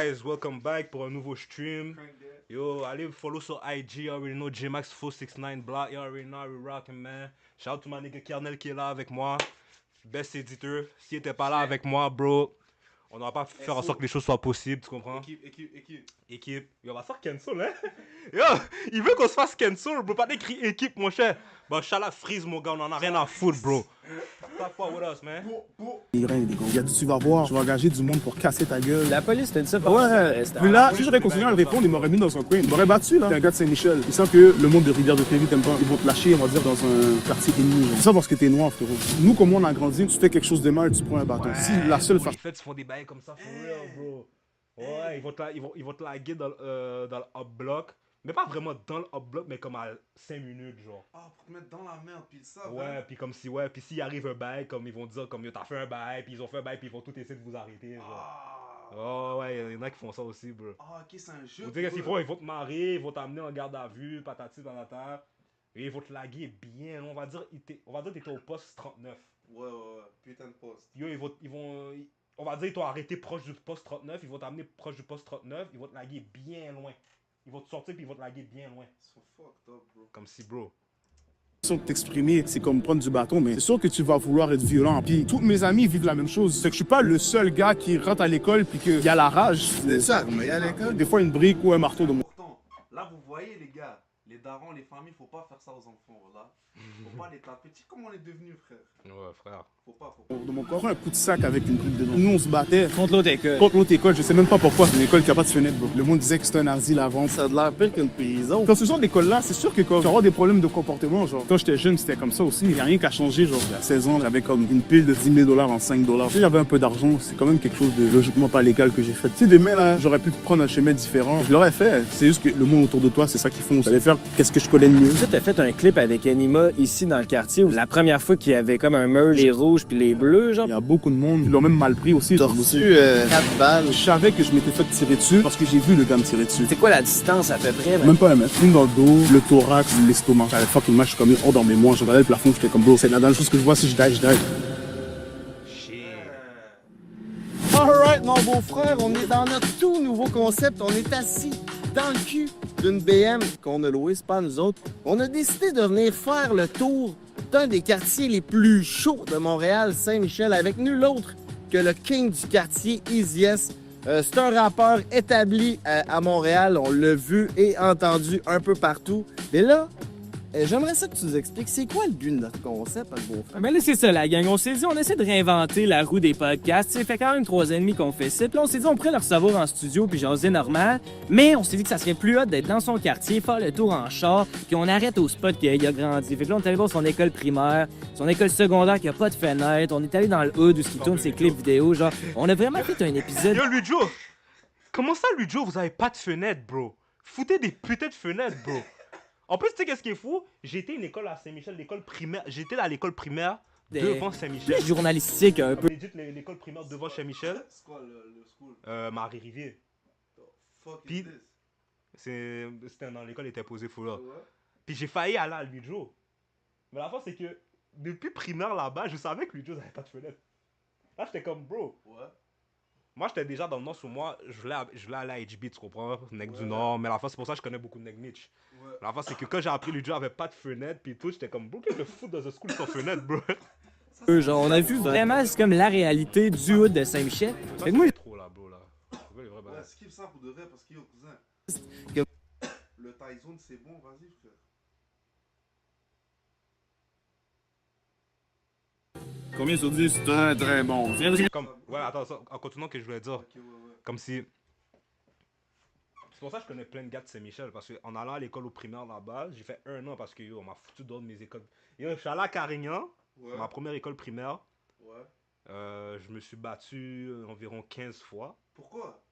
Guys, welcome back pour un nouveau stream. Yo, allez follow sur IG, you already know JMax469 Block, you already know we rockin' man. Shout out to my nigga Kernel qui est là avec moi. Best éditeur. S'il était pas là avec moi, bro, on n'aura pas faire en sorte que les choses soient possibles, tu comprends? Équipe. Yo, on va se faire cancel, hein? Yo, il veut qu'on se fasse cancel, bro. Pas d'écrit équipe, mon cher. Bon, Chala freeze, mon gars, on en a rien à foutre, bro. Stop fuck with us, man. Il y a tout, tu vas voir, je vais engager du monde pour casser ta gueule. La police t'a dit ça? Ouais, puis là, si j'aurais continué à le répondre, il m'aurait mis dans un coin. Il m'aurait battu, là. T'es un gars de Saint-Michel. Il sent que le monde de Rivière-de-Cléry t'aime pas. Ils vont te lâcher, on va dire, dans un quartier ennemi. C'est ça parce que t'es noir, frérot. Nous, comme on a grandi, tu fais quelque chose de mal, tu prends un bâton. Ouais, Si la seule façon. Les fêtes, ils font des bails comme ça, for real, bro. Ouais, ils vont te laguer dans le up-block. Mais pas vraiment dans le up-block, mais comme à 5 minutes, genre. Ah, pour te mettre dans la merde, puis ça. Ouais, puis comme si, ouais, puis s'il arrive un bail, comme ils vont dire, comme yo, t'as fait un bail, puis ils ont fait un bail, puis ils vont tout essayer de vous arrêter, genre. Oh, ouais, il y en a qui font ça aussi, bro. Ah, ok, c'est un jeu. Vous dire qu'est-ce qu'ils font, ils vont te marier, ils vont t'amener en garde à vue, patati patata. Et ils vont te laguer bien, on va dire que t'étais au poste 39. Ouais, putain de poste. Yo, on va dire qu'ils t'ont arrêté proche du poste 39, ils vont t'amener proche du poste 39, ils vont te laguer bien loin. Ils vont te sortir puis ils vont te laguer bien loin. Ils sont fucked up, bro. Comme si, bro. De t'exprimer, c'est comme prendre du bâton, mais c'est sûr que tu vas vouloir être violent. Puis tous mes amis vivent la même chose. C'est que je suis pas le seul gars qui rentre à l'école puis qu'il y a la rage. C'est ça, mais à l'école. Des fois, une brique ou un marteau de mon. Pourtant, là, vous voyez, les gars, les darons, les familles, faut pas faire ça aux enfants, là. Faut pas les taper. Tu sais comment on est devenus, frère? Ouais, frère. Faut pas. De mon corps, un coup de sac avec une brique dedans. Nous, on se battait Contre l'autre école. contre l'autre école. Je sais même pas pourquoi. C'est une école qui a pas de fenêtre, bro. Le monde disait que c'était un asile avant. Ça a de l'air pire qu'une prison. Dans ce genre d'école-là, c'est sûr que quand tu vas avoir des problèmes de comportement, genre, quand j'étais jeune, c'était comme ça aussi. Il n'y a rien qu'à changer, genre, il y a 16 ans, j'avais comme une pile de 10 000 $ en 5 $. Si j'avais un peu d'argent, c'est quand même quelque chose de logiquement pas légal que j'ai fait. Tu sais, demain, là, j'aurais pu prendre un chemin différent. Je l'aurais fait. C'est juste que le monde autour de toi, c'est ça qu'ils font. J'allais faire qu'est-ce que je connais de mieux. Tu as fait un clip avec Anima ici dans le quartier. La première fois qu'il y avait comme un merge, les rouges puis les bleus, genre. Il y a beaucoup de monde qui l'ont même mal pris aussi. T'as reçu 4 balles. Je savais que je m'étais fait tirer dessus parce que j'ai vu le gars me tirer dessus. C'est quoi la distance à peu près? Même pas un mètre. Une dans le dos, le thorax, l'estomac. J'avais fucking mal, je suis comme hors dans mes mois. Je regardais le plafond, j'étais comme bro. C'est la dernière chose que je vois si je die, je die. Alright, mon beau-frère, on est dans notre tout nouveau concept. On est assis dans le cul d'une BM qu'on a louée, c'est pas nous autres. On a décidé de venir faire le tour d'un des quartiers les plus chauds de Montréal, Saint-Michel, avec nul autre que le king du quartier, Easy S. C'est un rappeur établi à Montréal. On l'a vu et entendu un peu partout. Mais là, j'aimerais ça que tu nous expliques, c'est quoi le but de notre concept, le beau-frère? Ben là, c'est ça, la gang. On s'est dit, on essaie de réinventer la roue des podcasts. Ça fait quand même 3 ans et demi qu'on fait ça. Puis là, on s'est dit, on pourrait le recevoir en studio puis jaser normal. Mais on s'est dit que ça serait plus hot d'être dans son quartier, faire le tour en char, puis on arrête au spot qu'il a grandi. Fait que là, on est allé voir son école primaire, son école secondaire qui a pas de fenêtre. On est allé dans le hood où il tourne ses clips vidéo. Genre, on a vraiment fait un épisode. Yo, Lujo! Comment ça, Lujo, vous avez pas de fenêtre, bro? Foutez des putains de fenêtres, bro. En plus, tu sais qu'est-ce qui est fou? J'étais à une école à Saint-Michel, l'école primaire. J'étais à l'école primaire devant Saint-Michel. Plus journalistique un peu. Legit, l'école primaire devant Saint-Michel. C'est quoi le school? Marie-Rivier. Fuck Puis- is this? C'était dans l'école, il était posé fou là. Ouais. Puis j'ai failli aller à Lujo. Mais la fin, c'est que depuis primaire là-bas, je savais que Lujo n'avait pas de fenêtre. Là, j'étais comme, bro. Ouais. Moi, j'étais déjà dans le Nord sur moi. Je voulais aller à HB, tu comprends? Nec du Ouais. Nord. Mais la fin, c'est pour ça que je connais beaucoup de Nec Mitch. Ouais. La fin, c'est que quand j'ai appris Lujo avait pas de fenêtre, puis tout, j'étais comme, bro, qu'est-ce que le foot dans ce school sans fenêtre, bro? Genre, on a vu vraiment, c'est comme la réalité du hood de Saint-Michel. Ça, Fait que moi, c'est trop là, bro, là. C'est quoi les vrais Ouais, bananes? skip ça pour de vrai parce qu'il est au cousin. Le tie zone, c'est bon, vas-y, frère. Combien sur 10? Très très bon. Comme, ouais, attends, ça, en continuant, que je voulais dire. Ok, ouais. Comme si. C'est pour ça que je connais plein de gars de Saint-Michel. Parce qu'en allant à l'école au primaire là-bas, j'ai fait 1 an parce que yo, on m'a foutu dans mes écoles. Yo, je suis allé à Carignan, Ouais. ma première école primaire. Ouais. Je me suis battu environ 15 fois. Pourquoi?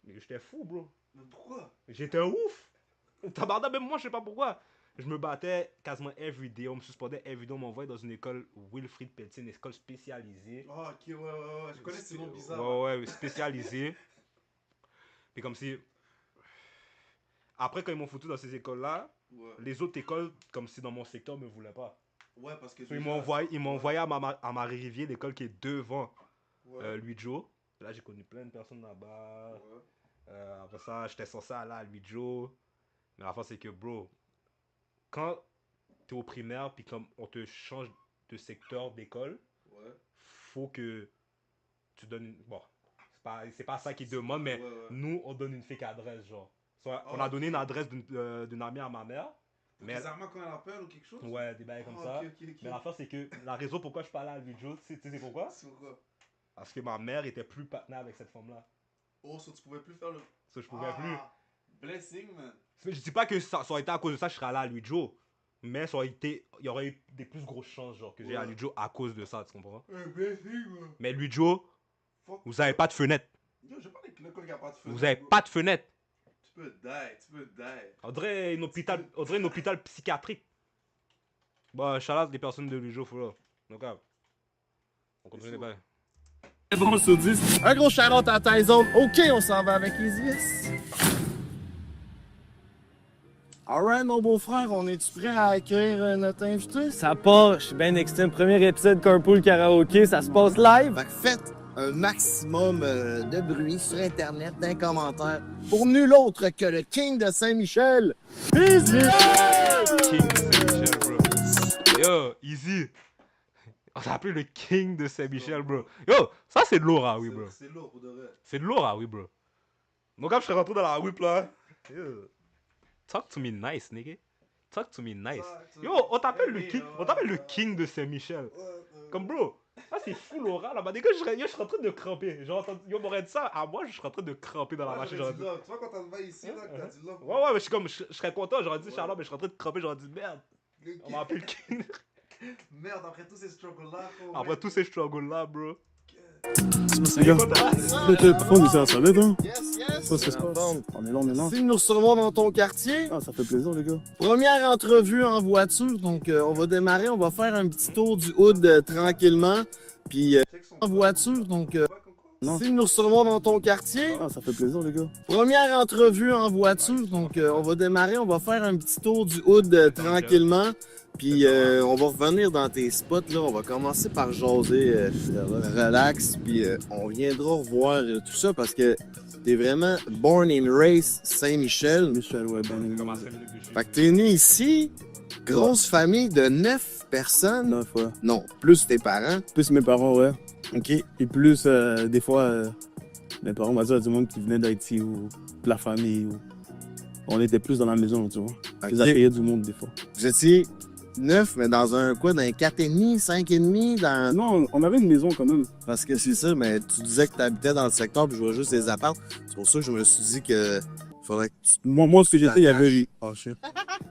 Mais j'étais fou, bro. Mais pourquoi? J'étais ouf. Tabarnak, même moi, je sais pas pourquoi. Je me battais quasiment everyday. On me suspendait everyday. On m'envoyait dans une école Wilfrid Pelletier, une école spécialisée. Ah, ok, ouais. Je connais ces noms bizarres. Ouais, spécialisée. Puis comme si. Après, quand ils m'ont foutu dans ces écoles-là, Ouais. les autres écoles, comme si dans mon secteur, me voulaient pas. Ouais, parce que. Ils m'ont envoyé à Marie-Rivier, l'école qui est devant Ouais. Lujo. Là, j'ai connu plein de personnes là-bas. Ouais. Après ça, j'étais censé aller à Luijo. Mais la fin, c'est que, bro, quand t'es au primaire, puis comme on te change de secteur d'école, Ouais. faut que tu donnes une... Bon, c'est pas ça qu'ils demandent, mais nous, on donne une fake adresse, genre. On a donné une adresse d'une amie à ma mère. Mais Bizarrement quand elle appelle ou quelque chose? ouais, des bails comme ça. Ok. Mais l'affaire, c'est que la raison pourquoi je parlais à Luijo, tu sais pourquoi? C'est pourquoi? Parce que ma mère était plus partenaire avec cette femme-là. Oh, ça tu pouvais plus faire le... Ça, je pouvais plus. Blessing, man. Je dis pas que ça aurait été à cause de ça que je serais allé à Luijo. Mais ça aurait été... il y aurait eu des plus grosses chances, genre, que j'ai à Luijo à cause de ça, tu comprends? Blessing, man. Mais Luijo, vous avez pas de fenêtre. Yo, j'ai pas l'école qui a pas de fenêtre. Vous avez pas de fenêtre. Tu peux die. On dirait un hôpital psychiatrique. Bon, shout-out les personnes de Luijo, faut là. Donc, on continue les bails. Bon sur 10. Un gros shout-out à Tyzone. OK, on s'en va avec les Yes. Alright, mon beau-frère, on est-tu prêt à accueillir notre invité? Ça part, je suis bien excité. Premier épisode Carpool Karaoke, ça se passe live. Fait que faites un maximum de bruit sur Internet, d'un commentaire, pour nul autre que le King de Saint-Michel. Easy! King de Saint-Michel, bro. Yo, easy. On s'est appelé le King de Saint-Michel, bro. Yo, ça c'est de l'aura, oui, bro. C'est lourd pour de vrai. C'est de l'aura, oui, bro. Donc, quand je serais rentré dans la whip, là. Yo. Talk to me nice, nigga. Talk to me nice. Yo, on t'appelle le King de Saint-Michel. Comme, bro, ça c'est fou l'aura là-bas. Des gars, je serais en train de cramper. Genre, yo, m'aurait dit ça à moi, je serais en train de cramper dans la machine. Tu vois, quand t'as le ici, là, t'as dit là. Ouais, mais je serais content. J'aurais dit Charlotte, mais je serais en train de cramper. J'aurais dit merde. On m'a appelé le King. Merde, après tous ces struggles-là. Après tous ces struggles-là, bro. Les gars, le profond du service, ça va, hein? Yes. Ça se passe. On est là, on est là. Si nous recevons dans ton quartier, Ah, ça fait plaisir, les gars. première entrevue en voiture, donc on va démarrer, on va faire un petit tour du hood tranquillement, puis en voiture, donc Non. si nous recevons dans ton quartier, Ah, ça fait plaisir, les gars. première entrevue en voiture, donc on va démarrer, on va faire un petit tour du hood tranquillement, puis on va revenir dans tes spots, là, on va commencer par jaser relax, puis on viendra revoir tout ça parce que t'es vraiment born and raised Saint-Michel. Michel, ouais, ben. Comme à 5 minutes de chute. Fait que t'es né ici, grosse famille de 9 personnes. 9, ouais. Non, plus tes parents. Plus mes parents, ouais. OK. Et plus, des fois, mes parents, on va dire, du monde qui venait d'Haïti ou de la famille. Ou... On était plus dans la maison, tu vois. Ils accueillaient du monde, des fois. Vous étiez 9, mais dans un quoi, dans un 4,5, 5,5, dans... Non, on avait une maison quand même. Parce que c'est ça, mais tu disais que t'habitais dans le secteur, puis je vois juste des apparts. C'est pour ça que je me suis dit que faudrait que tu... Moi, ce que j'étais, il y avait... Oh, shit.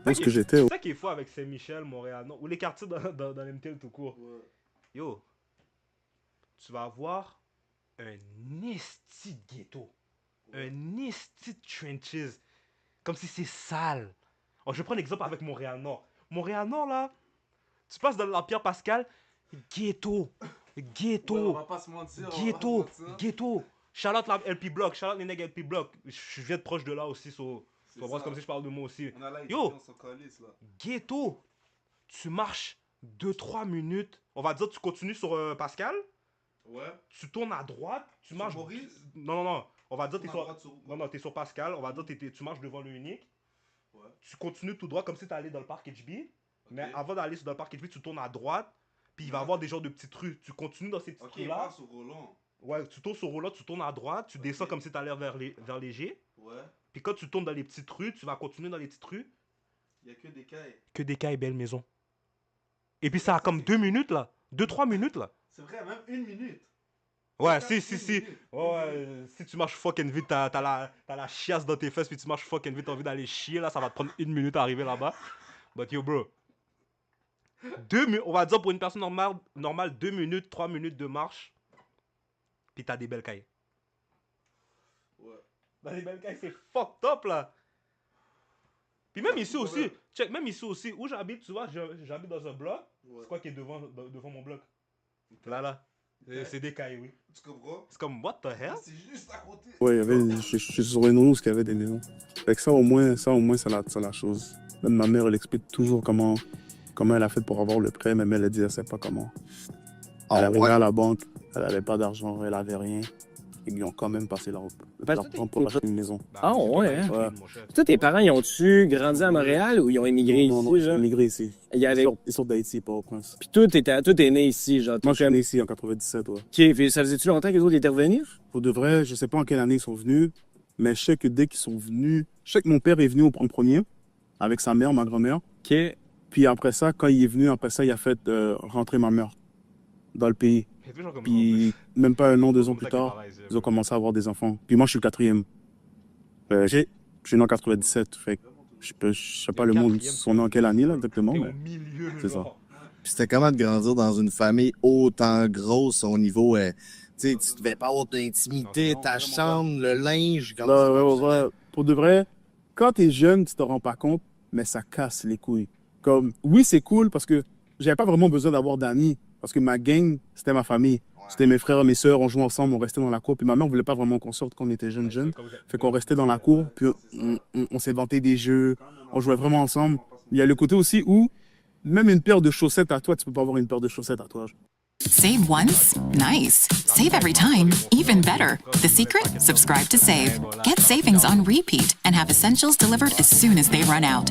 Moi, ce que j'étais, C'est ça qui est fou avec Saint-Michel, Montréal, non? Ou les quartiers dans l'MTL tout court. Yo, tu vas avoir un esti de ghetto. Un esti de trenches. Comme si c'est sale. Oh, je vais prendre l'exemple avec Montréal-Nord. Montréal-Nord, là, tu passes dans la Pierre-Pascal, ghetto. On va pas se mentir. Ghetto. Charlotte la LP Block, Charlotte les nègres LP Block. Je viens de proche de là aussi, so, tu vois, c'est comme si je parle de moi aussi. On a là, Yo, on s'en calisse, là. ghetto. Tu marches 2-3 minutes. On va dire, tu continues sur Pascal. Ouais. Tu tournes à droite. Tu Sur marches. Maurice? Non. On va dire, t'es Tourne à sur. droite sur- Non, t'es sur Pascal. On va dire, tu marches devant le unique. Ouais. Tu continues tout droit comme si t'allais dans le parc HB. Mais avant d'aller dans le parc HB, tu tournes à droite. Puis il va y avoir des genres de petites rues. Tu continues dans ces petites Ok, rues-là. va sur Roland. Ouais, tu tournes sur Roland, tu tournes à droite. Tu descends comme si t'allais vers les G. Ouais. Puis quand tu tournes dans les petites rues, tu vas continuer dans les petites rues. Il y a que des cailles. Que des cailles belles maisons. Et puis ça a comme 2 minutes là. 2-3 minutes là. C'est vrai, même 1 minute. Ouais, Une si. minute. Ouais, si tu marches fucking vite, t'as la chiasse dans tes fesses, puis tu marches fucking vite, t'as envie d'aller chier, là, ça va te prendre 1 minute à arriver là-bas. But yo, bro. On va dire pour une personne normale 2 minutes, 3 minutes de marche, puis t'as des belles cailles. Ouais. T'as des belles cailles, c'est fucked up, là. Puis même ici aussi, check, même ici aussi, où j'habite, tu vois, j'habite dans un bloc. Ouais. C'est quoi qui est devant mon bloc? Là. C'est des cailles, oui. Tu comprends? C'est comme, what the hell? C'est juste à côté. Ouais, il y avait... Je suis sur une rose qui avait des maisons. Fait que ça, au moins, c'est la chose. Même ma mère, elle explique toujours comment elle a fait pour avoir le prêt, même elle dit, elle sait pas comment. Elle arrivait à la banque, elle avait pas d'argent, elle avait rien. ils ont quand même passé leur Parce que temps pour acheter une maison. Bah, Ah, c'est ouais, pas hein? tranquille, Ouais. mon cher. Toi, tes parents, ils ont-tu grandi à Montréal ou ils ont émigré Non, ici, non, j'ai genre? immigré ici. Il y avait... Ils sont d'Haïti, Port-au-Prince. Puis toi, t'es né ici, genre. Moi, je suis né ici en 97, ouais. OK, puis ça faisait-tu longtemps que les autres étaient revenus? Pour de vrai, je sais pas en quelle année ils sont venus, mais je sais que dès qu'ils sont venus, je sais que mon père est venu en premier, avec sa mère, ma grand-mère. OK. Puis après ça, quand il est venu, après ça, il a fait rentrer ma mère dans le pays. C'est toujours comme Puis même pas un an, 2 ans Comme plus ça que les tard, parents, ils ils ont commencé à avoir des enfants. Puis moi, je suis le quatrième. Je suis né en 97, fait que je sais pas le monde sont nés en quelle année, là, exactement, T'es mais au milieu, c'est ça. genre. Puis c'était comment de grandir dans une famille autant grosse au niveau... tu sais, tu devais pas avoir d'intimité, Non, ta vraiment chambre, le linge... Comme là, ouais. Pour de vrai, quand t'es jeune, tu te rends pas compte, mais ça casse les couilles. Comme, oui, c'est cool parce que j'avais pas vraiment besoin d'avoir d'amis, parce que ma gang, c'était ma famille. C'était mes frères, mes sœurs, on jouait ensemble, on restait dans la cour. Puis ma mère voulait pas vraiment qu'on sorte quand on était jeunes. Fait qu'on restait dans la cour, puis on s'inventait des jeux, on jouait vraiment ensemble. Il y a le côté aussi où, même une paire de chaussettes à toi, tu peux pas avoir une paire de chaussettes à toi. Save once? Nice. Save every time? Even better. The secret? Subscribe to Save. Get savings on repeat and have essentials delivered as soon as they run out.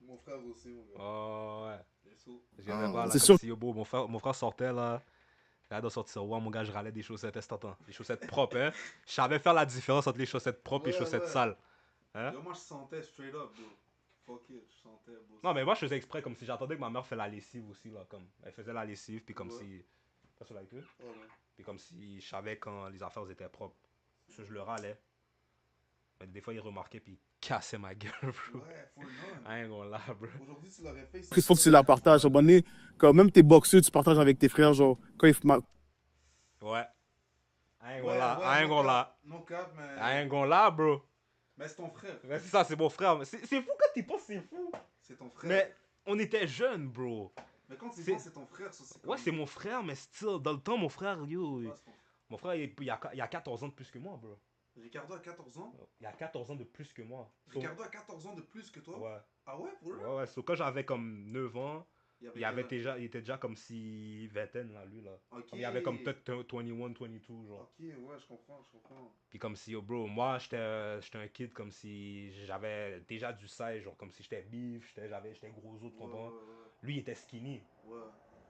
Mon frère aussi, mon gars. Oh, ouais. Les sous. J'avais pas, là, c'est comme sûr. si, yo, bro, mon frère sortait là. Là, de sortir ouais, mon gars, je râlais des chaussettes, est-ce que t'entends? Des chaussettes propres, hein? Je savais faire la différence entre les chaussettes propres et les Ouais, chaussettes ouais. sale. Hein? Yo, moi, je sentais straight up, bro. Fuck it, je sentais, bro. Non, mais moi, je faisais exprès, comme si j'attendais que ma mère fait la lessive aussi, là. Comme, elle faisait la lessive, puis comme Ouais. si. Pas sur la queue. Ouais, ouais. Puis comme si je savais quand les affaires étaient propres. Parce que je le râlais. Mais des fois, il remarquait, puis il cassait ma gueule, bro. Ouais, full on. I ain't gonna lie, bro. Aujourd'hui, tu l'aurais fait. Il faut que tu la partages. À un moment donné, quand même tes boxeurs, tu partages avec tes frères, genre, quand ils Ouais. I ain't Ouais, gonna lie, I ain't non gonna lie. cap, non cap, mais... I ain't gonna lie, bro. Mais c'est ton frère. Mais c'est ça, c'est mon frère. C'est fou quand tu penses, c'est fou. C'est ton frère. Mais on était jeunes, bro. Mais quand tu c'est- penses c'est ton frère, ça c'est Ouais, c'est mon frère, mais still, dans le temps, mon frère, yo. Ouais, c'est ton frère. Mon frère, il a 14 ans de plus que moi, bro. Ricardo a 14 ans. Il a 14 ans de plus que moi. So- Ricardo a 14 ans de plus que toi. Ouais, Ah ouais, pour lui? ouais. So, quand j'avais comme 9 ans, il quel- était déjà comme si vingtaine, là, lui, là. Ok. Comme il avait comme peut-être 21, 22, genre. Ok, ouais, je comprends, je comprends. Puis comme si, yo, bro, moi, j'étais un kid comme si j'avais déjà du 16, genre comme si j'étais bif, j'étais gros os, tu Ouais, comprends? ouais, Lui, il était skinny, ouais.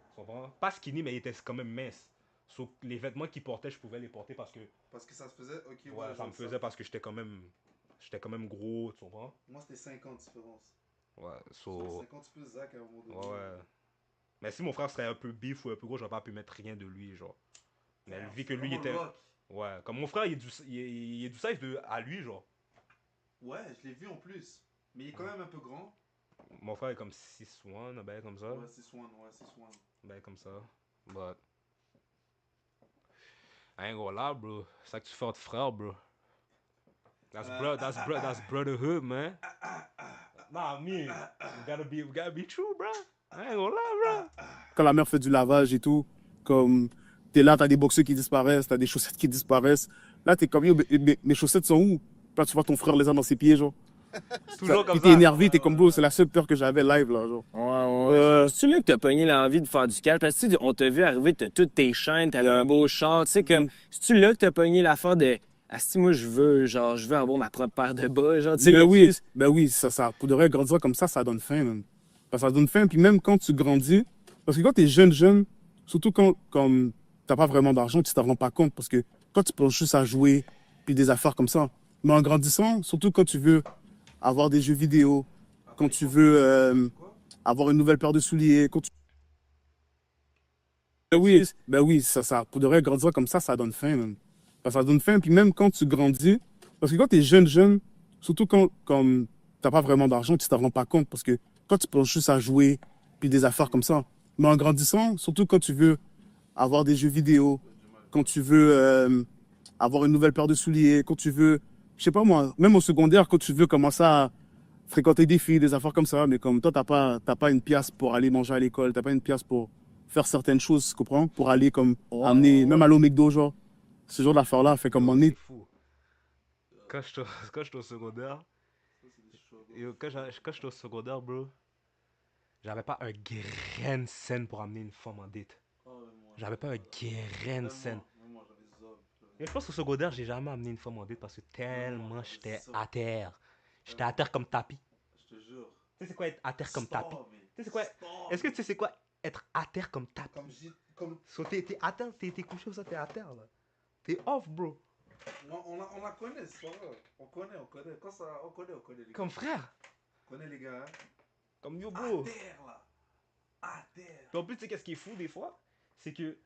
tu comprends? Pas skinny, mais il était quand même mince. So, les vêtements qu'il portait, je pouvais les porter parce que Parce que ça se faisait, ok, ouais. ouais, je ça me vois faisait parce que j'étais quand même gros, tu comprends? Moi, c'était 5 ans de différence. Ouais, Sur so 50 plus Zach à un moment donné. ouais, ouais. Mais si mon frère serait un peu bif ou un peu gros, j'aurais pas pu mettre rien de lui, genre. Mais vu que lui il était Rock. ouais, comme mon frère, il est du size à lui, genre. Ouais, je l'ai vu en plus. Mais il est quand même un peu grand. Mon frère est comme 6'1", ben comme ça. Ouais, c'est Swan, ouais, c'est Swan. Ben comme ça. But I ain't gonna lie, bro. C'est ça que tu fais entre frères, bro. That's brotherhood, man. Nah, me. We gotta be true, bro. I ain't gonna lie, bro. quand la mère fait du lavage et tout, comme t'es là, t'as des boxeurs qui disparaissent, t'as des chaussettes qui disparaissent. Là, t'es comme, yo, mes chaussettes sont où? Là, tu vois ton frère les a dans ses pieds, genre. Toujours comme Puis ça. t'es énervé, t'es comme, bro, c'est la seule peur que j'avais live, là, genre. Ouais. C'est-tu là que t'as pogné l'envie de faire du calme? Parce que tu sais, on t'a vu arriver, t'as toutes tes chaînes, t'as un beau char, tu sais, comme, c'est-tu là que t'as pogné l'affaire de, ah, si moi je veux avoir ma propre paire de bas, genre, tu sais. Ben oui, ça, pour de vrai, grandir comme ça donne faim, man. Parce que ça donne faim, puis même quand tu grandis, parce que quand t'es jeune, surtout quand comme t'as pas vraiment d'argent, tu t'en rends pas compte, parce que toi, tu penses juste à jouer, puis des affaires comme ça. Mais en grandissant, surtout quand tu veux avoir des jeux vidéo, quand tu veux avoir une nouvelle paire de souliers, quand tu... Ben oui, ça, pour de vrai, grandir comme ça donne faim, man. Parce que ça donne faim, puis même quand tu grandis, parce que quand t'es jeune, surtout quand comme t'as pas vraiment d'argent, tu t'en rends pas compte, parce que toi, tu penses juste à jouer, puis des affaires comme ça. Mais en grandissant, surtout quand tu veux avoir des jeux vidéo, quand tu veux avoir une nouvelle paire de souliers, quand tu veux, je sais pas moi, même au secondaire, quand tu veux commencer à fréquenter des filles, des affaires comme ça, mais comme toi, t'as pas une pièce pour aller manger à l'école, t'as pas une pièce pour faire certaines choses, tu comprends? Pour aller comme amener, même aller au McDo, genre. Ce genre d'affaires-là, fait comme on C'est est. fou. Quand j'étais au secondaire, quand j'étais au secondaire, bro, j'avais pas un grain de scène pour amener une femme en date. J'avais pas un grain de scène. Même moi, j'avais Zob. Et je pense qu'au secondaire, j'ai jamais amené une femme en date parce que tellement j'étais à terre. J'étais à terre comme tapis. Je te jure. Tu sais c'est quoi être à terre comme tapis? Starvé. Tu sais c'est quoi? Est-ce que tu sais c'est quoi être à terre comme tapis? Comme... So, t'es à terre, t'es couché ou ça, t'es à terre là. T'es off, bro. On la connaît, c'est pas vrai. On connaît. Quand ça, on connaît les gars. Comme frère. On connaît les gars. Hein. Comme yo, À bro. terre, là. À terre. Puis en plus, tu sais qu'est-ce qui est fou des fois? C'est que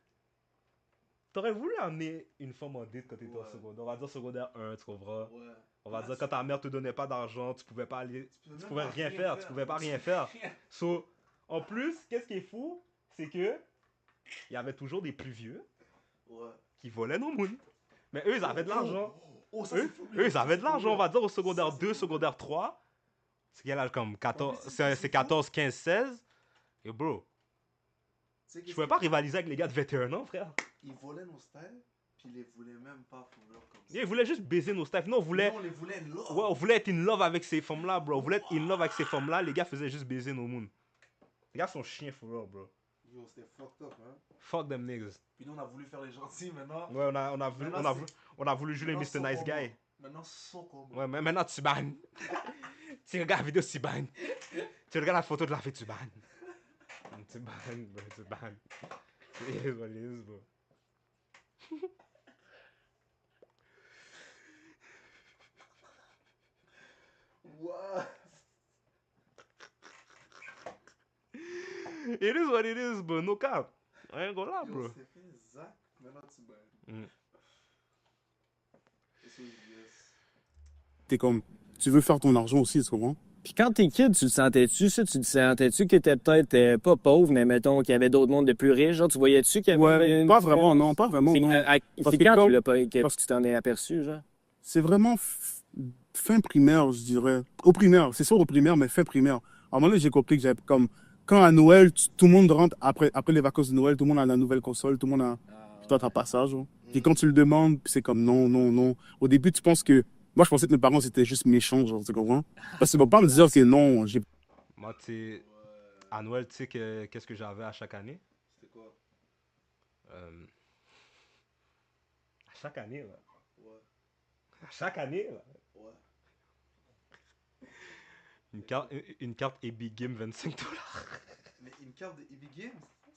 t'aurais voulu amener une femme en date quand t'étais au secondaire. On va dire secondaire 1, tu comprends? Ouais. On va dire quand ta mère te donnait pas d'argent, tu pouvais pas aller. Tu même pouvais pas rien faire, tu pouvais pas rien faire. So, en plus, qu'est-ce qui est fou? C'est que il y avait toujours des plus vieux Ouais. qui volaient nos mounes. Mais eux, ils avaient de l'argent. Ça, Eux, ils avaient de l'argent, on va dire au secondaire 2, secondaire 3. C'est quel âge comme 14, c'est 14, 15, 16. Et bro, je pouvais pas rivaliser avec les gars de 21 ans, frère. Ils volaient nos styles, puis ils les voulaient même pas fourrure comme ça. Ils voulaient juste baiser nos staffs. Non, on voulait. Nous, on les voulait love. Ouais, on voulait être in love avec ces femmes-là, bro. On voulait être in love avec ces femmes-là. Les gars faisaient juste baiser nos moons. Les gars sont chiens for real, bro. Yo, c'était fucked up, hein. Fuck them niggas. Puis nous, on a voulu faire les gentils maintenant. Ouais, on a voulu jouer les Mr. Nice Guy. Maintenant, sont comme. Ouais, mais maintenant tu bannes. Tu regardes la vidéo, tu bannes. Tu regardes la photo de la fille, tu bannes. Tu bannes, bro, tu bannes. It is what it is, bro. What? It is what it is, bro. No cap. I ain't gonna lie, bro. Yo, c'est fait Zach. Maintenant, tu bannes. T'es comme, tu veux faire ton argent aussi, tu comprends? Puis quand t'es kid, tu le sentais-tu, ça? Tu le sentais-tu que t'étais peut-être pas pauvre, mais mettons qu'il y avait d'autres mondes de plus riches? Genre, tu voyais-tu qu'il y avait Ouais, une pas différence? vraiment, non, pas vraiment, C'est non. c'est que quand comme- tu l'as pas, que parce- tu t'en es aperçu, genre? C'est vraiment fin primaire, je dirais. Au primaire, c'est sûr au primaire, mais fin primaire. À un moment donné, j'ai compris que j'avais comme... Quand à Noël, tout le monde rentre, après les vacances de Noël, tout le monde a la nouvelle console, tout le monde a... Puis toi, t'as pas ça, genre. Puis quand tu le demandes, puis c'est comme non, non, non. Au début, tu penses que... Moi, je pensais que mes parents, c'était juste méchants, genre, tu comprends? Parce qu'ils vont pas me dire que non, j'ai... Moi, tu sais, à Noël, tu sais qu'est-ce que j'avais à chaque année? C'était quoi? À chaque année, là. Ouais. À chaque année, là. Ouais. Une carte Epic Game, $25. Mais une carte de EB Games,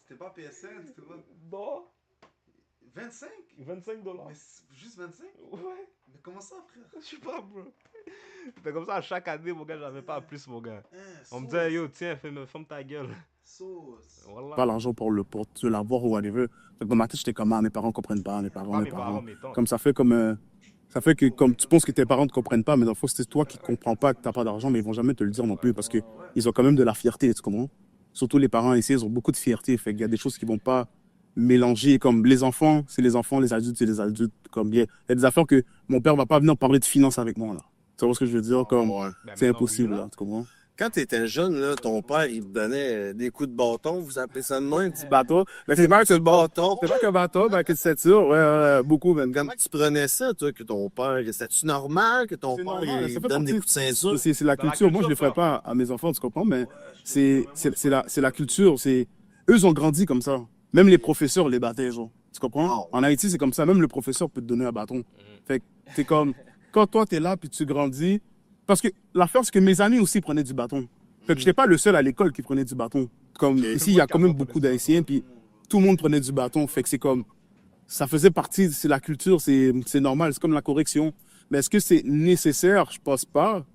c'était pas PSN, c'était pas. Non, 25? $25. Mais juste 25? Ouais, Mais comment ça, frère? je sais pas, bro. C'était comme ça à chaque année, mon gars, j'avais pas plus, mon gars. Hein, On me sauce, disait, yo, tiens, ferme ta gueule. Sauce. Voilà. pas l'argent pour te l'avoir ou whatever. Fait que dans ma tête, j'étais comme, ah, mes parents comprennent pas, mes parents, Pas mes mes parents. parents, mes tantes. Comme ça fait comme... ça fait que comme tu penses que tes parents ne te comprennent pas, mais dans le fond, c'est toi qui ne comprends pas que tu n'as pas d'argent, mais ils vont jamais te le dire non plus parce qu'ils ont quand même de la fierté, tu comprends? Surtout les parents ici, ils ont beaucoup de fierté. Fait qu'il y a des choses qui vont pas mélanger. Comme les enfants, les adultes, c'est les adultes. Comme il y a des affaires que mon père va pas venir parler de finances avec moi, là. Tu vois ce que je veux dire? Comme, Ben, c'est maintenant, impossible, oui, là, tu comprends? Quand tu étais jeune, là, ton père, il te donnait des coups de bâton, vous appelez ça de même? Petit bateau. Mais c'est pas que le Bâton. C'est pas qu'un bateau, mais que c'est sûr. Ouais, beaucoup, même. Comment tu prenais ça, toi, que ton père, c'était-tu normal que ton C'est père, normal, il ça te fait donne des partie- coups de ceinture? C'est la culture. Moi, je le ferais pas à mes enfants, tu comprends? Mais c'est la culture. Eux, ils ont grandi comme ça. Même les professeurs les battaient, genre. Tu comprends? En Haïti, c'est comme ça. Même le professeur peut te donner un bâton. Fait que t'es comme, quand toi, t'es là, puis tu grandis. Parce que l'affaire, c'est que mes amis aussi prenaient du bâton. Fait que j'étais pas le seul à l'école qui prenait du bâton. Comme ici, il y a quand même beaucoup d'Haïtiens, puis tout le monde prenait du bâton. Fait que c'est comme, ça faisait partie, c'est la culture, c'est normal, c'est comme la correction. Mais est-ce que c'est nécessaire? Je pense pas.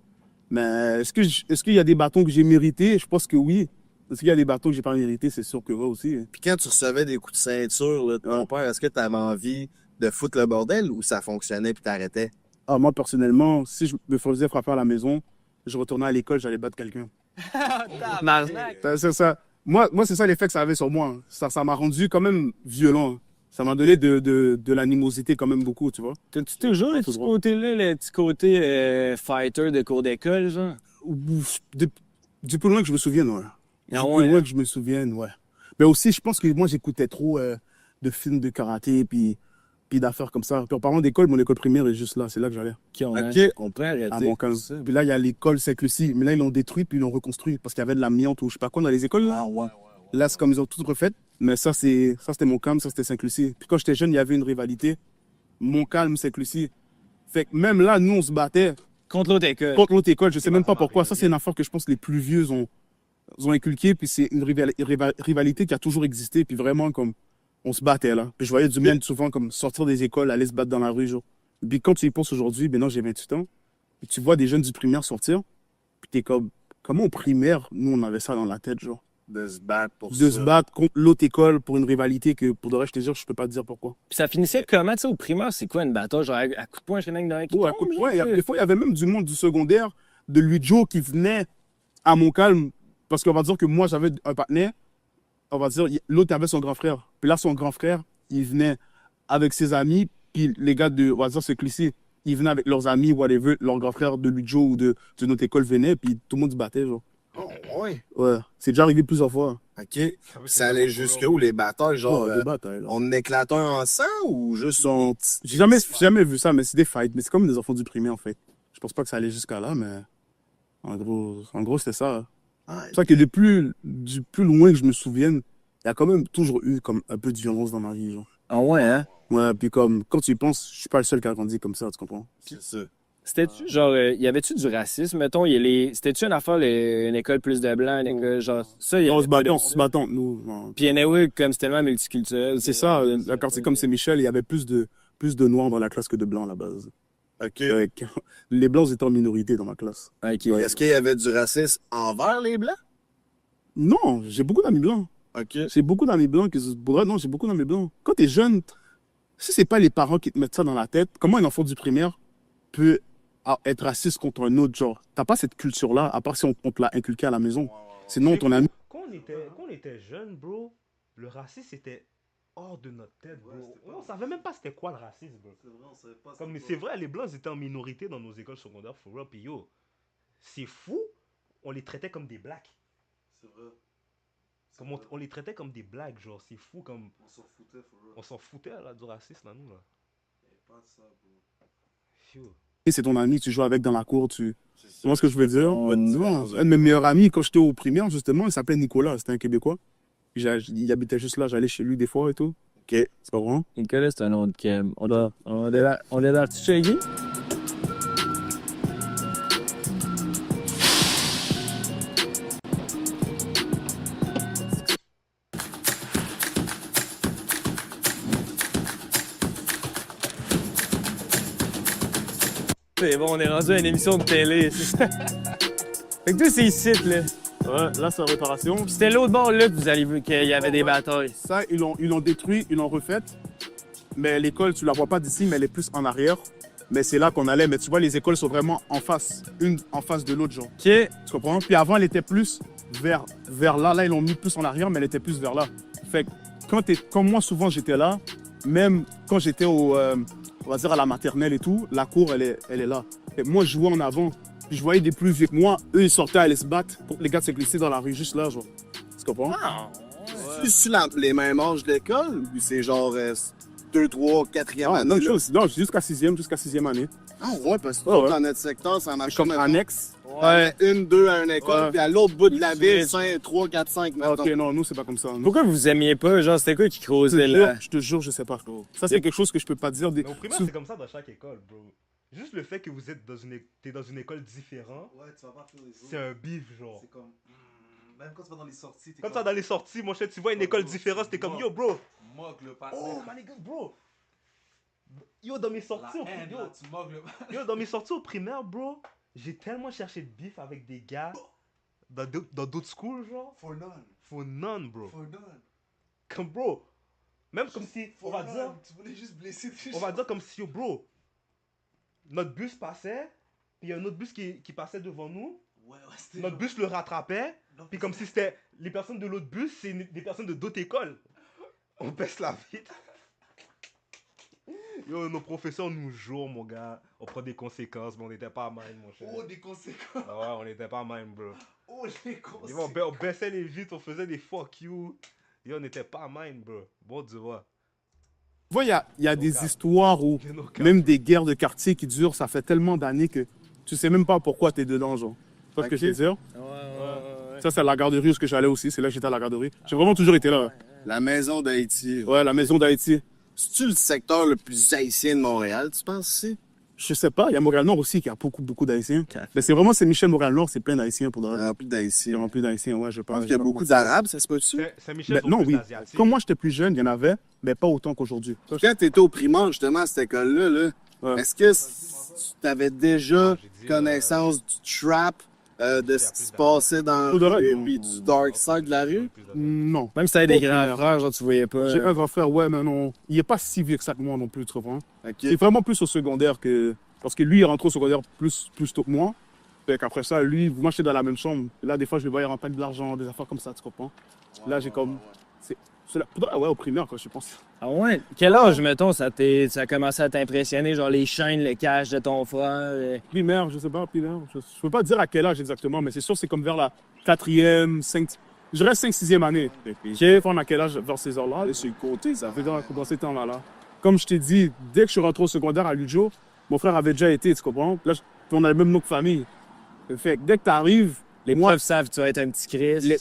Mais est-ce qu'il y a des bâtons que j'ai mérités? Je pense que oui. Est-ce qu'il y a des bâtons que j'ai pas mérités? C'est sûr que oui aussi. Puis quand tu recevais des coups de ceinture, là, de ton père, est-ce que tu avais envie de foutre le bordel ou ça fonctionnait puis t'arrêtais? Ah, moi, personnellement, si je me faisais frapper à la maison, je retournais à l'école, j'allais battre quelqu'un. C'est ça. Moi, c'est ça l'effet que ça avait sur moi. Ça m'a rendu quand même violent. Ça m'a donné de l'animosité quand même beaucoup, tu vois. T'as-tu toujours le petit côté-là, le petit côté fighter de cours d'école, genre? Du plus loin que je me souvienne, ouais. Ah Du ouais, plus loin hein? que je me souvienne, ouais. Mais aussi, je pense que moi, j'écoutais trop de films de karaté, puis d'affaires comme ça. Puis en parlant d'école, mon école primaire est juste là, c'est là que j'allais. OK, on peut À arrêter. Montcalm. Puis là, il y a l'école Saint-Lucie. Mais là, ils l'ont détruit, puis ils l'ont reconstruit, parce qu'il y avait de l'amiante ou je sais pas quoi dans les écoles. Là, là c'est comme ils ont tout refait. Mais ça, c'était Montcalm, ça, c'était Saint-Lucie. Puis quand j'étais jeune, il y avait une rivalité. Montcalm, Saint-Lucie. Fait que même là, nous, on se battait Contre l'autre école. contre l'autre école. Je sais même pas pourquoi. Ça, c'est une affaire que je pense que les plus vieux ont inculqué. Puis c'est une rivalité qui a toujours existé. Puis vraiment, comme, on se battait là. Puis je voyais du monde souvent comme sortir des écoles, aller se battre dans la rue, genre. Puis quand tu y penses aujourd'hui, ben non, j'ai 28 ans. Puis tu vois des jeunes du primaire sortir. Puis t'es comme, comment au primaire, nous, on avait ça dans la tête, genre. De se battre pour De ça. se battre contre l'autre école pour une rivalité que, pour de vrai, je te jure, je peux pas te dire pourquoi. Puis ça finissait comment, tu sais, au primaire, c'est quoi une bataille? Genre, à coup de poing, je n'ai qui Ouais, tombe, ouais, là, des fois, il y avait même du monde du secondaire, de Lujo, qui venait à Montcalm. Parce qu'on va dire que moi, j'avais un partenaire. On va dire, l'autre avait son grand frère. Puis là, son grand frère, il venait avec ses amis. Puis les gars de, on va dire, ce cliché, ils venaient avec leurs amis, whatever. Leur grand frère de Lujo ou de notre école venait. Puis tout le monde se battait, genre. Oh, ouais. Ouais, c'est déjà arrivé plusieurs fois. OK. Ça allait jusqu'où, les batailles? Genre, Ouais, des batailles, là. on éclate un en sang ou juste on... J'ai jamais vu ça, mais c'est des fights. Mais c'est comme des enfants du primaire, en fait. Je pense pas que ça allait jusqu'à là, mais en gros c'était ça. Ouais. C'est ça que du plus loin que je me souvienne, il y a quand même toujours eu comme un peu de violence dans ma vie, genre. Ah ouais, hein? Ouais, puis comme, quand tu y penses, je suis pas le seul qui a grandi comme ça, tu comprends? C'est ça. C'était-tu, genre, y avait-tu du racisme, mettons? C'était-tu une affaire, une école plus de blancs, une école, genre, ça, On se battait, nous. Non. Puis anyway, comme c'était tellement multiculturel. C'est ça, la quartier comme Saint-Michel, il y avait plus de noirs dans la classe que de blancs à la base. OK. Les blancs étaient en minorité dans ma classe. Ok. Est-ce qu'il y avait du racisme envers les Blancs? Non, j'ai beaucoup d'amis blancs. OK. J'ai beaucoup d'amis blancs non, j'ai beaucoup d'amis blancs. Quand t'es jeune, si c'est pas les parents qui te mettent ça dans la tête, comment un enfant du primaire peut être raciste contre un autre, genre? T'as pas cette culture-là, à part si on te l'a inculqué à la maison. Sinon, ton ami... Quand on était jeune, bro, le racisme était hors de notre tête, bro. On savait même pas c'était quoi le racisme, bro. C'est vrai, on savait pas. Comme, c'est vrai, les blancs étaient en minorité dans nos écoles secondaires, for real, puis yo, c'est fou, on les traitait comme des blacks. C'est vrai. Comme on les traitait comme des blacks, genre, c'est fou, comme, On s'en foutait, for real. on s'en foutait, là, du racisme, là, nous, là. Il y avait pas de ça, bro. Yo. C'est ton ami, tu joues avec dans la cour, tu C'est vois ce que je veux dire? Non, un de mes meilleurs amis, quand j'étais au primaire, justement, il s'appelait Nicolas, c'était un Québécois. Puis il habitait juste là, j'allais chez lui des fois et tout. Ok, c'est pas vrai? Nicolas, c'est un nom de Kim. On est dans le petit shaggy? C'est bon, on est rendu à une émission de télé. Fait que toi, c'est ici, là. Ouais, là, c'est la réparation. Puis c'était l'autre bord, là, que vous avez vu qu'il y avait des batailles. Ça, ils l'ont détruit, ils l'ont refait. Mais l'école, tu la vois pas d'ici, mais elle est plus en arrière. Mais c'est là qu'on allait. Mais tu vois, les écoles sont vraiment en face, une en face de l'autre, genre. OK. Tu comprends? Puis avant, elle était plus vers là. Là, ils l'ont mis plus en arrière, mais elle était plus vers là. Fait que comme moi, souvent, j'étais là, même quand j'étais on va dire à la maternelle et tout, la cour, elle est là. Fait que moi, je jouais en avant. Puis je voyais des plus vieux que moi, eux, ils sortaient, allaient se battre pour que les gars se glisser dans la rue, juste là, genre. Tu comprends? C'est-tu les mêmes âges d'école? Ou c'est genre 2, 3, 4e Ouais, année? non, là? jusqu'à sixième année. Ah ouais, parce que Ouais, ouais. dans notre secteur, ça marche Comme annexe. Ouais. 1, 2 à une école, Ouais. puis à l'autre bout de la ville, Ouais. 5, 3, 4, 5. Ah, ok, non, nous, c'est pas comme ça. Nous. Pourquoi vous aimiez pas? Genre, c'était quoi qui creusait là? Je te jure, je sais pas. Ça, c'est quelque chose que je peux pas dire. Mais au primaire, c'est comme ça dans chaque école, bro. Juste le fait que vous êtes t'es dans une école différente, Ouais, tu vas pas faire les autres. c'est un bif, genre. C'est comme. Même quand tu vas dans les sorties, t'es Quand tu comme. vas dans les sorties, mon cher, tu vois une école différente, t'es comme, yo, bro. Moque le Oh, partenaire. my nigga, bro. Yo, dans mes sorties, La haine, là, tu moques le. yo, dans mes sorties au primaire, bro, j'ai tellement cherché de bif avec des gars dans d'autres schools, genre. For none. For none, bro. For none. Comme, bro. Même comme si, on For va dire, none. Tu voulais juste blesser des on va dire comme si, yo, bro, notre bus passait, puis il y a un autre bus qui passait devant nous, Ouais, c'était. notre bus le rattrapait, Non, puis comme si c'était les personnes de l'autre bus, c'est des personnes de d'autres écoles. On baisse la vitre. Yo, nos professeurs nous jouent, mon gars. On prend des conséquences, mais on n'était pas mind, mon cher. Oh, des conséquences. Ah ouais, on n'était pas mind, bro. Oh, les Yo, conséquences. on baissait les vitres, on faisait des fuck you. Yo, on n'était pas mind, bro. Bon, tu vois. Tu vois, il y a des histoires où Nos cas. même des guerres de quartier qui durent, ça fait tellement d'années que tu sais même pas pourquoi t'es dedans, genre. Tu vois ce que je veux dire? Ça, c'est à la garderie où j'allais aussi. C'est là que j'étais à la garderie. J'ai vraiment toujours été là. La maison d'Haïti. Ouais, la maison d'Haïti. C'est-tu le secteur le plus haïtien de Montréal, tu penses, ici? Je sais pas, il y a Montréal-Nord aussi qui a beaucoup d'Haïtiens. Mais c'est vraiment Saint-Michel, Montréal-Nord, c'est plein d'Haïtiens pour de vrai. Rempli C'est d'haïtiens. rempli d'Haïtiens, ouais, je Je pense. pense qu'il y a beaucoup d'Arabes, ça se peut-tu? Saint-Michel, Ben, non, oui. Comme moi, j'étais plus jeune, il y en avait, mais pas autant qu'aujourd'hui. Quand tu étais au primaire, justement, à cette école-là, là, Ouais. est-ce que tu avais déjà connaissance du trap, de ce qui se passait dans Tout de vrai, et non. puis du dark side de la rue? Non. Même si t'avais des grands frères, genre, tu voyais pas. J'ai un grand frère, ouais, mais non. Il est pas si vieux que ça que moi non plus, tu comprends? Ok. C'est vraiment plus au secondaire que. Parce que lui, il rentre au secondaire plus tôt que moi. Fait qu'après ça, lui, moi, j'étais dans la même chambre. Et là, des fois, je le voyais remplir de l'argent, des affaires comme ça, tu comprends? Là, j'ai comme. C'est là, ouais, au primaire, quoi, je pense. Ah ouais? Quel âge, mettons, ça a commencé à t'impressionner? Genre les chaînes, le cash de ton frère? Primaire, je sais pas, primaire. Je peux pas dire à quel âge exactement, mais c'est sûr, c'est comme vers la 4e, 5. Je reste 5-6e année. J'ai fait à quel âge vers ces heures-là. Et sur le côté, ça fait dans ces temps-là. Comme je t'ai dit, dès que je suis rentré au secondaire à Lujo, mon frère avait déjà été, tu comprends? Puis là, puis on a le même nom de famille. Fait que dès que t'arrives, Les profs savent que tu vas être un petit Chris.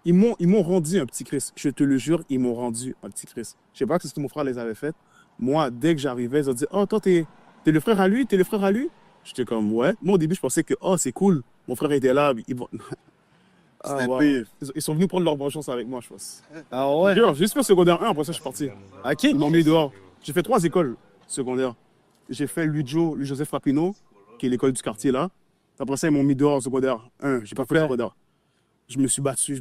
ils m'ont rendu un petit Chris. Je te le jure, ils m'ont rendu un petit Chris. Je sais pas si mon frère les avait fait. Moi, dès que j'arrivais, ils ont dit « Oh, toi, t'es le frère à lui? T'es le frère à lui? » J'étais comme « Ouais. » Moi, au début, je pensais que « Oh, c'est cool. Mon frère était là. » C'était ouais. pire. Ils sont venus prendre leur vengeance avec moi, je pense. Ah ouais? J'ai juste fait secondaire 1, après ça, je suis parti. Ok. Ils m'ont mis dehors. J'ai fait 3 écoles secondaires. J'ai fait Louis-Joseph Papineau, qui est l'école du quartier là. Après ça, ils m'ont mis dehors au secondaire 1. J'ai pas fait le secondaire. Je me suis battu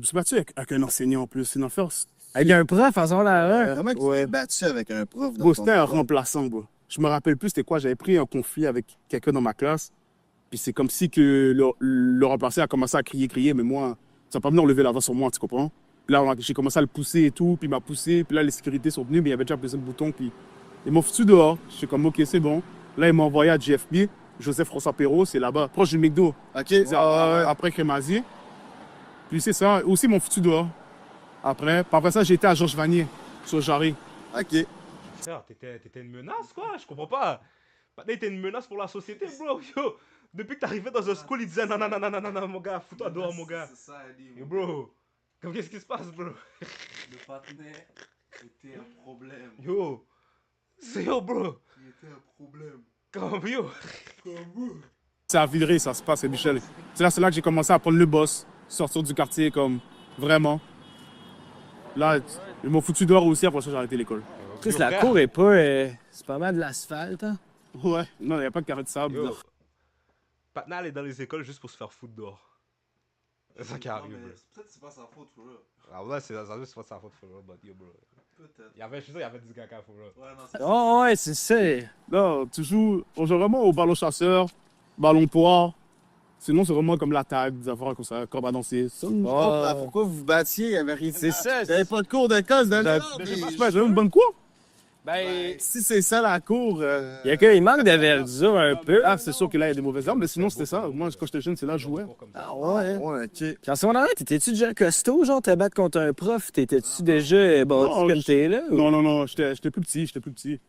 avec un enseignant en plus. C'est une affaire. Avec un prof en secondaire 1? Comment tu t'es battu avec un prof? dans Bro, ton c'était un école? remplaçant, bro. Je me rappelle plus c'était quoi. J'avais pris un conflit avec quelqu'un dans ma classe. Puis c'est comme si que le remplaçant a commencé à crier, mais moi, ça n'a pas venu enlever la voix sur moi, tu comprends? Puis là, j'ai commencé à le pousser et tout, puis il m'a poussé. Puis là, les sécurités sont venus, mais il y avait déjà appuyé le bouton, puis ils m'ont foutu dehors. Je suis comme, OK, c'est bon. Là, ils m'ont envoyé à JFP, Joseph François Perrault, c'est là-bas, proche du McDo. Ok. C'est après Crémazie. Puis c'est ça. Aussi, ils m'ont foutu dehors. Après ça, j'ai été à Georges Vanier, sur Jarry. Ok. Frère, t'étais une menace, quoi. Je comprends pas. Maintenant, t'étais une menace pour la société, bro. Yo, depuis que t'arrivais dans un school, ils disaient non, mon gars, fous-toi dehors, mon gars. C'est ça, elle dit. Yo, bro, qu'est-ce qui se passe, bro? Le partenaire était un problème. Yo, c'est yo, bro. Il était un problème. Comme yo. C'est à Villeray, ça se passe, Michel. C'est là que j'ai commencé à prendre le boss, sortir du quartier, comme vraiment. Là, ils m'ont foutu dehors aussi, après ça, j'ai arrêté l'école. Chris, la cour est pas. C'est pas mal de l'asphalte, hein? Ouais, non, il n'y a pas de carré de sable. Yo. Patna est dans les écoles juste pour se faire foutre dehors. C'est ça qui arrive, bro. Peut-être que c'est pas sa faute, for real. Ah ouais, c'est pas sa faute, for real, but yo, bro. Peut-être. Je suis sûr, il y avait du caca, for real. Ouais, non, c'est Oh ouais, c'est ça. Non, tu joues, on joue vraiment au ballon chasseur, ballon poire. Sinon, c'est vraiment comme la tag, des affaires comme ça, corde à danser. Ça, Pourquoi vous vous battiez? Il y avait rien. C'est ça. Il n'y avait pas de cours d'école de l'ordre. j'avais une bonne cour. Ben, Si c'est ça la cour. il manque de verdure un peu. Ah, c'est sûr que là, il y a des mauvaises armes, mais sinon, c'était ça. Moi, quand j'étais jeune, c'est là que je jouais. Ah ouais? Ouais, ok. Quand secondaire, t'étais-tu déjà costaud, genre, te battre contre un prof? T'étais-tu déjà bâti Non, comme t'es là? ou- Non, j'étais plus petit. J'étais plus petit.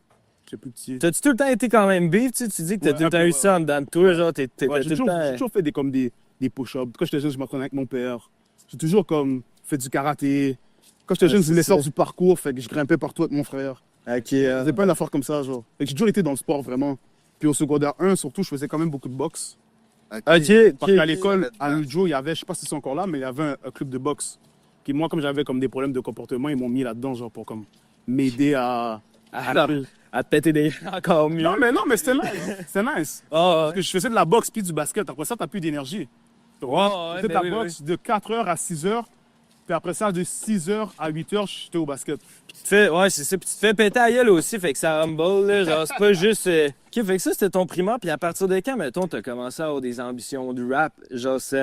T'as-tu tout le temps été quand même beef, tu dis que t'as Ouais, tout le un temps peu, eu ça en dedans de toi, genre, t'étais Ouais, tout j'ai le temps... toujours fait des push-ups. Quand j'étais jeune, je m'entraînais avec mon père. J'ai toujours comme fait du karaté. Quand j'étais jeune, je voulais sortir du parcours, fait que je grimpais partout avec mon frère. Ok. C'est pas une affaire comme ça, genre. Fait que j'ai toujours été dans le sport, vraiment. Puis au secondaire 1, surtout, je faisais quand même beaucoup de boxe. Ok, Parce qu'à ok. l'école, à Lujo, il y avait, je sais pas si c'est encore là, mais il y avait un club de boxe. Qui, moi, comme j'avais comme des problèmes de comportement, ils m'ont mis là-dedans, genre, pour comme m'aider à À te péter des... encore mieux. Non, mais c'était nice. C'était nice. Ah, Parce que je faisais de la boxe puis du basket. Après ça, t'as plus d'énergie. ouais, Je faisais de ben la oui, boxe de 4h à 6h. Puis après ça, de 6h à 8h, j'étais au basket. Ouais, c'est ça. Puis tu te fais péter à gueule aussi, fait que ça rumble, là. Genre, c'est pas juste... OK, fait que ça, c'était ton primaire. Puis à partir de quand, mettons, t'as commencé à avoir des ambitions de rap? Genre, c'est...